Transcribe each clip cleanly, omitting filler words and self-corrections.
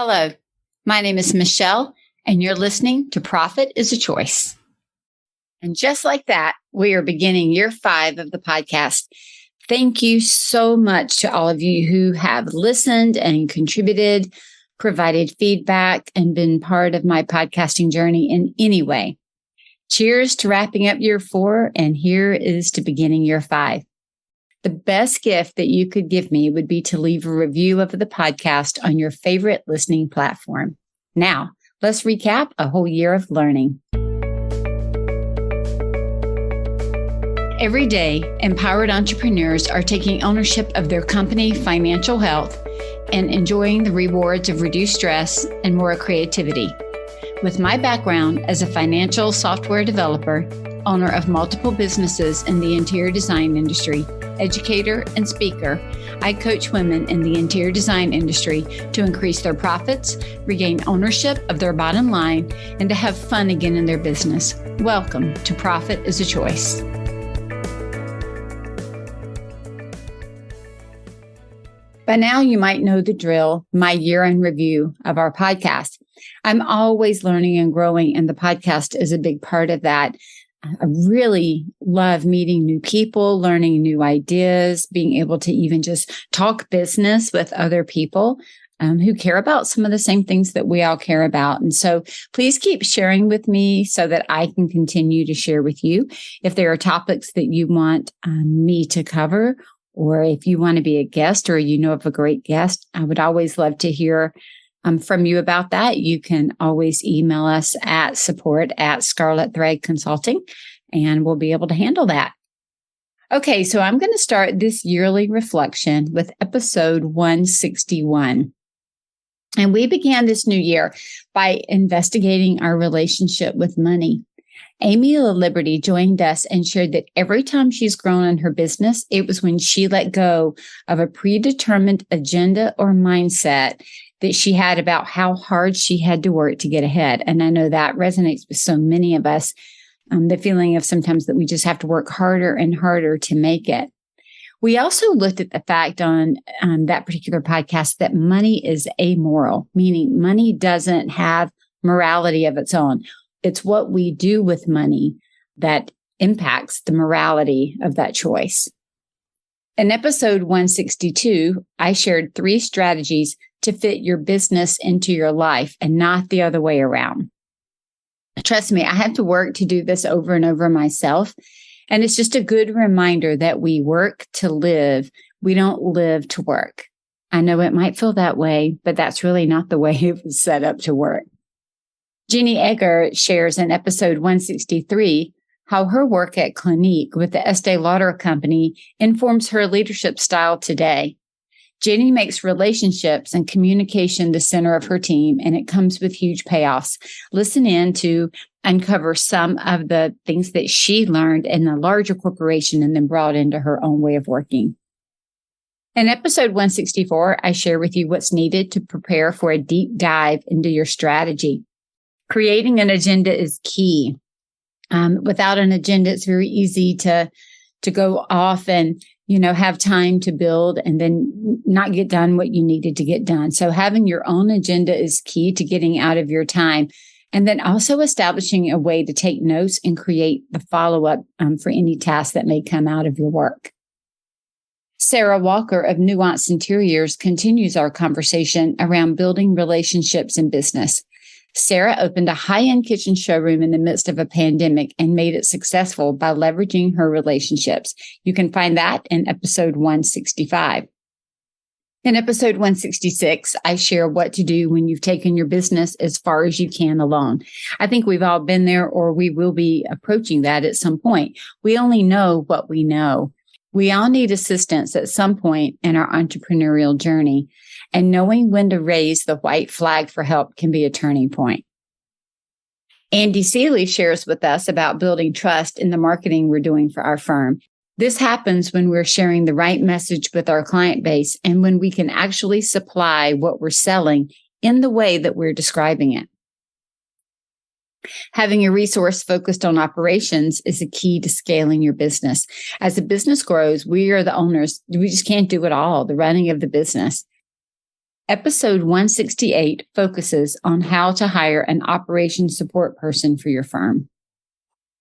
Hello, my name is Michele, and you're listening to Profit is a Choice. And just like that, we are beginning year 5 of the podcast. Thank you so much to all of you who have listened and contributed, provided feedback, and been part of my podcasting journey in any way. Cheers to wrapping up year 4, and here is to beginning year 5. The best gift that you could give me would be to leave a review of the podcast on your favorite listening platform. Now, let's recap a whole year of learning. Every day, empowered entrepreneurs are taking ownership of their company financial health and enjoying the rewards of reduced stress and more creativity. With my background as a financial software developer, owner of multiple businesses in the interior design industry, educator, and speaker, I coach women in the interior design industry to increase their profits, regain ownership of their bottom line, and to have fun again in their business. Welcome to Profit is a Choice. By now, you might know the drill, my year in review of our podcast. I'm always learning and growing, and the podcast is a big part of that. I really love meeting new people, learning new ideas, being able to even just talk business with other people who care about some of the same things that we all care about. And so please keep sharing with me so that I can continue to share with you. If there are topics that you want me to cover, or if you want to be a guest or you know of a great guest, I would always love to hear from you about that. You can always email us at support@Scarlet Consulting, and we'll be able to handle that. Okay, so I'm going to start this yearly reflection with episode 161. And we began this new year by investigating our relationship with money. Amy Liberty joined us and shared that every time she's grown in her business, it was when she let go of a predetermined agenda or mindset that she had about how hard she had to work to get ahead. And I know that resonates with so many of us, the feeling of sometimes that we just have to work harder and harder to make it. We also looked at the fact on that particular podcast that money is amoral, meaning money doesn't have morality of its own. It's what we do with money that impacts the morality of that choice. In episode 162, I shared 3 strategies to fit your business into your life and not the other way around. Trust me, I had to work to do this over and over myself. And it's just a good reminder that we work to live. We don't live to work. I know it might feel that way, but that's really not the way it was set up to work. Jeannie Egger shares in episode 163 how her work at Clinique with the Estee Lauder Company informs her leadership style today. Jenny makes relationships and communication the center of her team, and it comes with huge payoffs. Listen in to uncover some of the things that she learned in a larger corporation and then brought into her own way of working. In episode 164, I share with you what's needed to prepare for a deep dive into your strategy. Creating an agenda is key. Without an agenda, it's very easy to go off and have time to build and then not get done what you needed to get done. So having your own agenda is key to getting out of your time. And then also establishing a way to take notes and create the follow-up for any task that may come out of your work. Sarah Walker of Nuance Interiors continues our conversation around building relationships in business. Sarah opened a high-end kitchen showroom in the midst of a pandemic and made it successful by leveraging her relationships. You can find that in episode 165. In episode 166, I share what to do when you've taken your business as far as you can alone. I think we've all been there, or we will be approaching that at some point. We only know what we know. We all need assistance at some point in our entrepreneurial journey. And knowing when to raise the white flag for help can be a turning point. Andy Seeley shares with us about building trust in the marketing we're doing for our firm. This happens when we're sharing the right message with our client base and when we can actually supply what we're selling in the way that we're describing it. Having a resource focused on operations is a key to scaling your business. As the business grows, we are the owners. We just can't do it all, the running of the business. Episode 168 focuses on how to hire an operations support person for your firm.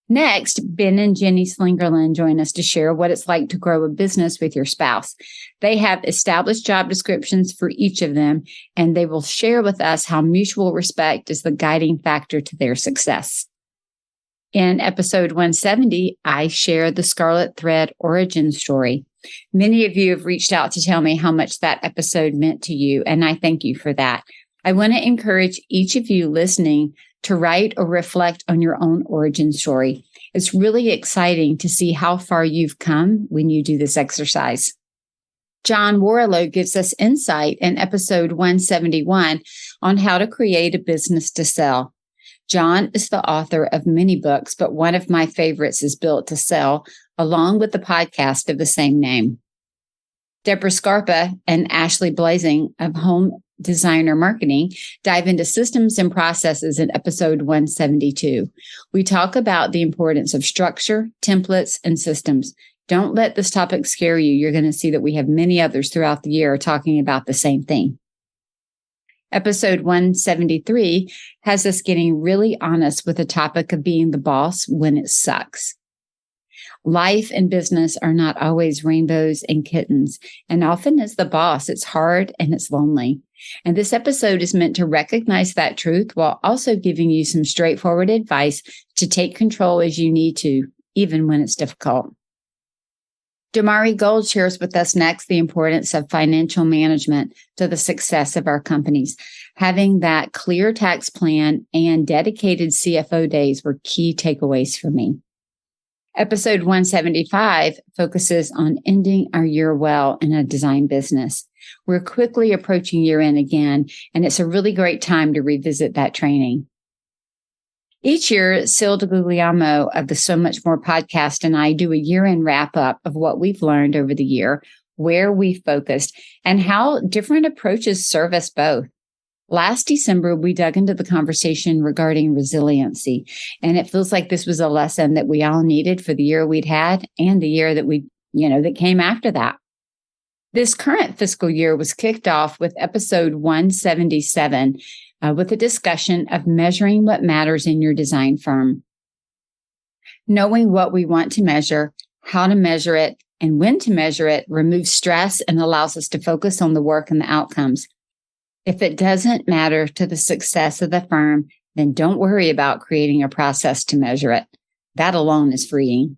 Next, Ben and Jenny Slingerland join us to share what it's like to grow a business with your spouse. They have established job descriptions for each of them, and they will share with us how mutual respect is the guiding factor to their success. In episode 170, I share the Scarlet Thread origin story. Many of you have reached out to tell me how much that episode meant to you, and I thank you for that. I want to encourage each of you listening to write or reflect on your own origin story. It's really exciting to see how far you've come when you do this exercise. John Warlow gives us insight in episode 171 on how to create a business to sell. John is the author of many books, but one of my favorites is Built to Sell, along with the podcast of the same name. Deborah Scarpa and Ashley Blazing of Home Designer Marketing dive into systems and processes in episode 172. We talk about the importance of structure, templates, and systems. Don't let this topic scare you. You're going to see that we have many others throughout the year talking about the same thing. Episode 173 has us getting really honest with the topic of being the boss when it sucks. Life and business are not always rainbows and kittens, and often as the boss, it's hard and it's lonely. And this episode is meant to recognize that truth while also giving you some straightforward advice to take control as you need to, even when it's difficult. Damari Gold shares with us next the importance of financial management to the success of our companies. Having that clear tax plan and dedicated CFO days were key takeaways for me. Episode 175 focuses on ending our year well in a design business. We're quickly approaching year end again, and it's a really great time to revisit that training. Each year, Sil DeGuglielmo of the So Much More podcast and I do a year-end wrap-up of what we've learned over the year, where we focused, and how different approaches serve us both. Last December, we dug into the conversation regarding resiliency, and it feels like this was a lesson that we all needed for the year we'd had and the year that came after that. This current fiscal year was kicked off with episode 177, with a discussion of measuring what matters in your design firm. Knowing what we want to measure, how to measure it, and when to measure it removes stress and allows us to focus on the work and the outcomes. If it doesn't matter to the success of the firm, then don't worry about creating a process to measure it. That alone is freeing.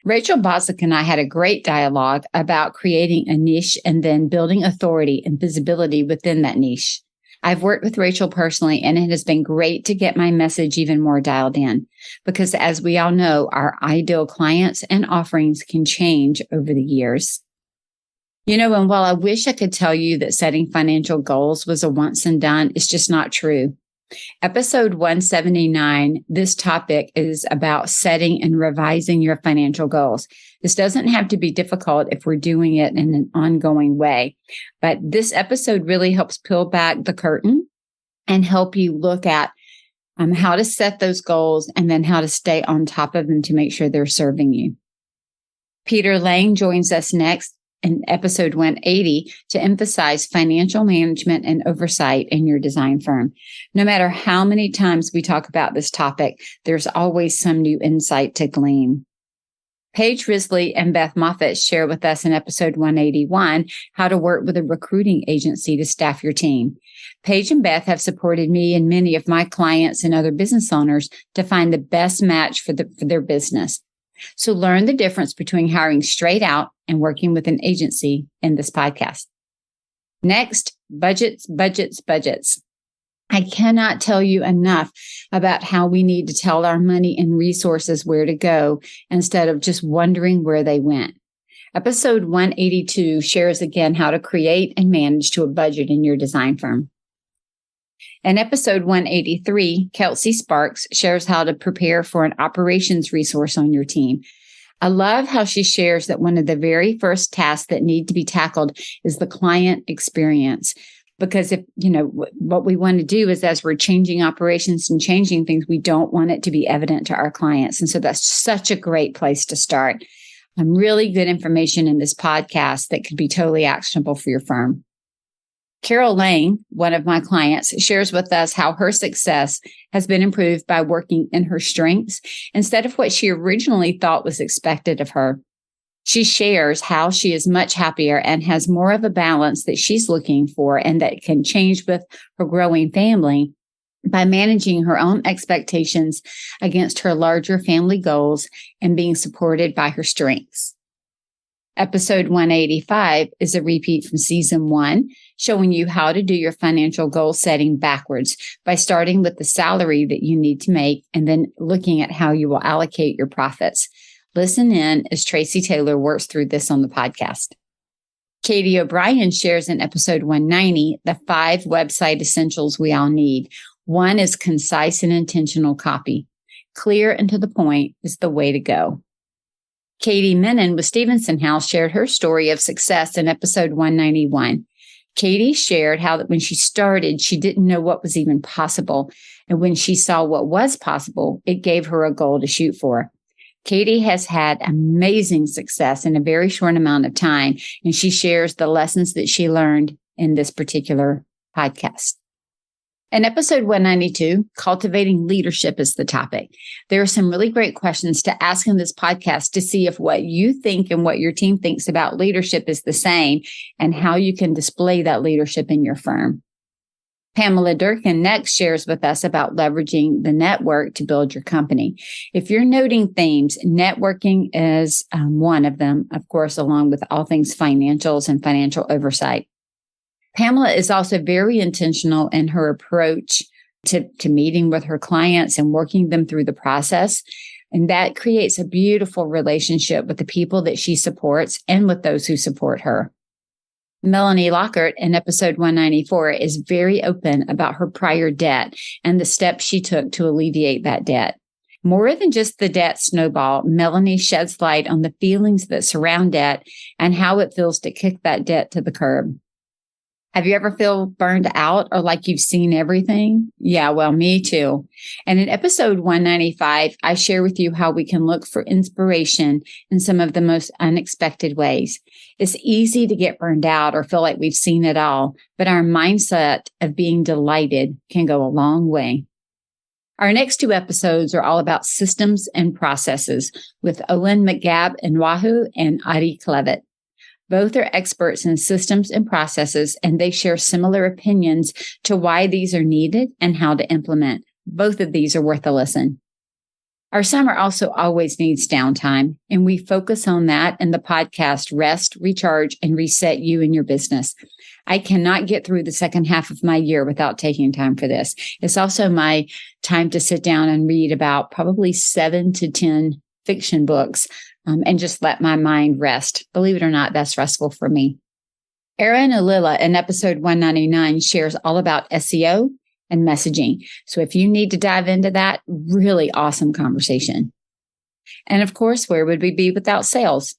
Rachel Boswick and I had a great dialogue about creating a niche and then building authority and visibility within that niche. I've worked with Rachel personally, and it has been great to get my message even more dialed in because, as we all know, our ideal clients and offerings can change over the years. And while I wish I could tell you that setting financial goals was a once and done, it's just not true. Episode 179, this topic is about setting and revising your financial goals. This doesn't have to be difficult if we're doing it in an ongoing way, but this episode really helps peel back the curtain and help you look at how to set those goals and then how to stay on top of them to make sure they're serving you. Peter Lang joins us next in episode 180 to emphasize financial management and oversight in your design firm. No matter how many times we talk about this topic, there's always some new insight to glean. Paige Risley and Beth Moffitt share with us in episode 181 how to work with a recruiting agency to staff your team. Paige and Beth have supported me and many of my clients and other business owners to find the best match for their business. So learn the difference between hiring straight out and working with an agency in this podcast. Next, budgets. I cannot tell you enough about how we need to tell our money and resources where to go instead of just wondering where they went. Episode 182 shares again how to create and manage to a budget in your design firm. In episode 183, Kelsey Sparks shares how to prepare for an operations resource on your team. I love how she shares that one of the very first tasks that need to be tackled is the client experience. Because what we want to do is as we're changing operations and changing things, we don't want it to be evident to our clients. And so that's such a great place to start. Really good information in this podcast that could be totally actionable for your firm. Carol Lane, one of my clients, shares with us how her success has been improved by working in her strengths instead of what she originally thought was expected of her. She shares how she is much happier and has more of a balance that she's looking for and that can change with her growing family by managing her own expectations against her larger family goals and being supported by her strengths. Episode 185 is a repeat from season 1, showing you how to do your financial goal setting backwards by starting with the salary that you need to make and then looking at how you will allocate your profits. Listen in as Tracy Taylor works through this on the podcast. Katie O'Brien shares in episode 190 the 5 website essentials we all need. One is concise and intentional copy. Clear and to the point is the way to go. Katie Menon with Stevenson House shared her story of success in episode 191. Katie shared how that when she started, she didn't know what was even possible. And when she saw what was possible, it gave her a goal to shoot for. Katie has had amazing success in a very short amount of time, and she shares the lessons that she learned in this particular podcast. In episode 192, Cultivating Leadership is the topic. There are some really great questions to ask in this podcast to see if what you think and what your team thinks about leadership is the same and how you can display that leadership in your firm. Pamela Durkin next shares with us about leveraging the network to build your company. If you're noting themes, networking is one of them, of course, along with all things financials and financial oversight. Pamela is also very intentional in her approach to meeting with her clients and working them through the process. And that creates a beautiful relationship with the people that she supports and with those who support her. Melanie Lockhart in episode 194 is very open about her prior debt and the steps she took to alleviate that debt. More than just the debt snowball, Melanie sheds light on the feelings that surround debt and how it feels to kick that debt to the curb. Have you ever feel burned out or like you've seen everything? Yeah, well, me too. And in episode 195, I share with you how we can look for inspiration in some of the most unexpected ways. It's easy to get burned out or feel like we've seen it all, but our mindset of being delighted can go a long way. Our next 2 episodes are all about systems and processes with Owen McGab in Wahoo and Adi Clevitt. Both are experts in systems and processes, and they share similar opinions to why these are needed and how to implement. Both of these are worth a listen. Our summer also always needs downtime, and we focus on that in the podcast Rest, Recharge, and Reset You and Your Business. I cannot get through the second half of my year without taking time for this. It's also my time to sit down and read about probably 7 to 10 fiction books and just let my mind rest. Believe it or not, that's restful for me. Erin Alila in episode 199 shares all about SEO and messaging. So if you need to dive into that, really awesome conversation. And of course, where would we be without sales?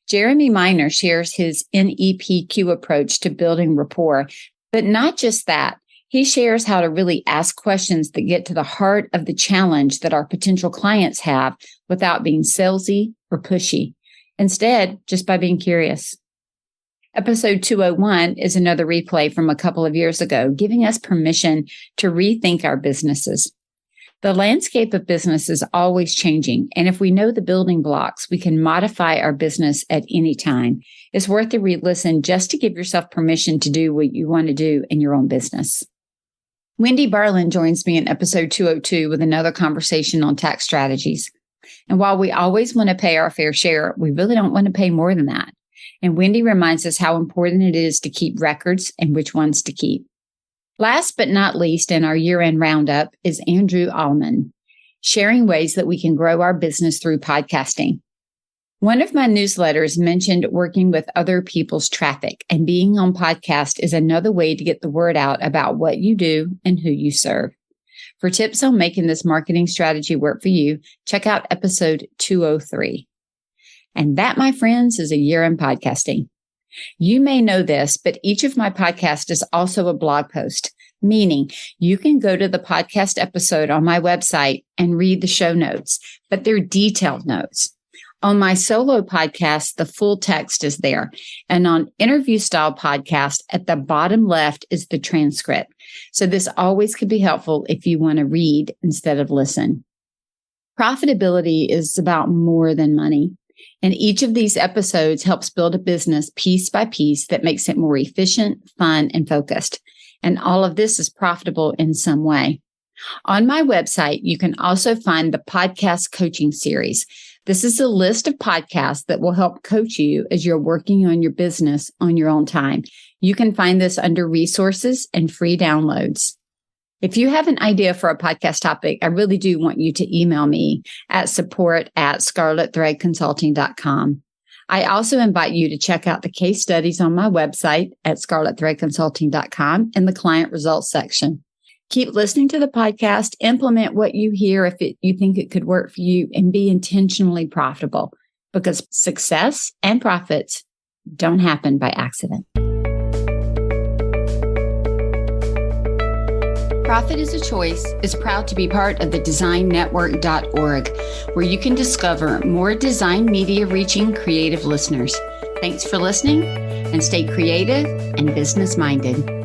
Jeremy Miner shares his NEPQ approach to building rapport, but not just that. He shares how to really ask questions that get to the heart of the challenge that our potential clients have without being salesy or pushy. Instead, just by being curious. Episode 201 is another replay from a couple of years ago, giving us permission to rethink our businesses. The landscape of business is always changing, and if we know the building blocks, we can modify our business at any time. It's worth a re-listen just to give yourself permission to do what you want to do in your own business. Wendy Barlin joins me in episode 202 with another conversation on tax strategies. And while we always want to pay our fair share, we really don't want to pay more than that. And Wendy reminds us how important it is to keep records and which ones to keep. Last but not least in our year-end roundup is Andrew Allman, sharing ways that we can grow our business through podcasting. One of my newsletters mentioned working with other people's traffic, and being on podcast is another way to get the word out about what you do and who you serve. For tips on making this marketing strategy work for you, check out episode 203. And that, my friends, is a year in podcasting. You may know this, but each of my podcasts is also a blog post, meaning you can go to the podcast episode on my website and read the show notes, but they're detailed notes. On my solo podcast, the full text is there. And on interview style podcast, at the bottom left is the transcript. So this always could be helpful if you want to read instead of listen. Profitability is about more than money. And each of these episodes helps build a business piece by piece that makes it more efficient, fun, and focused. And all of this is profitable in some way. On my website, you can also find the podcast coaching series. This is a list of podcasts that will help coach you as you're working on your business on your own time. You can find this under resources and free downloads. If you have an idea for a podcast topic, I really do want you to email me at support@scarletthreadconsulting.com. I also invite you to check out the case studies on my website at scarletthreadconsulting.com in the client results section. Keep listening to the podcast, implement what you hear if you think it could work for you, and be intentionally profitable, because success and profits don't happen by accident. Profit is a Choice is proud to be part of the designnetwork.org, where you can discover more design media reaching creative listeners. Thanks for listening, and stay creative and business minded.